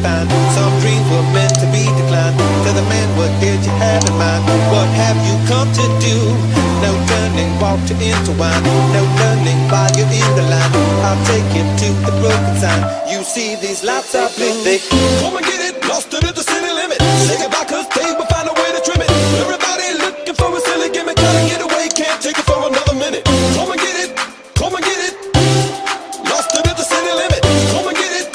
find some dreams were meant to be declined. To the man, what did you have in mind? What have you come to do? No turning water into wine, no learning while you're in the line. I'll take you to the broken sign. You see these lights are blue. They come and get it, lost it at the city limit. Say goodbye 'cause they will find a way to trim it. Everybody looking for a silly gimmick, gotta get away, can't take it for another minute. Come and get it, come and get it. Lost it at the city limit. Come and get it,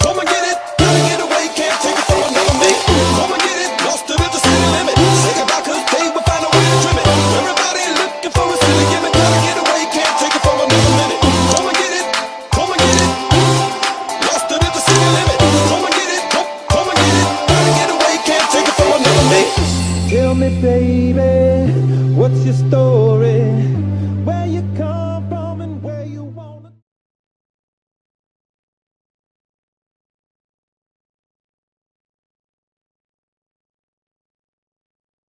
come and get it. Gotta get away, can't take it for another minute. Come and get it, lost it at the city limit. Say goodbye 'cause they will find a way to trim it. Everybody looking for a silly gimmick, gotta get away, can't take it for another minute. Come and get it, come and get it. Lost it at the city limit. Come and get it, come and get it. Gotta get away, can't take it for another minute. Tell me, baby, what's your story? Where you come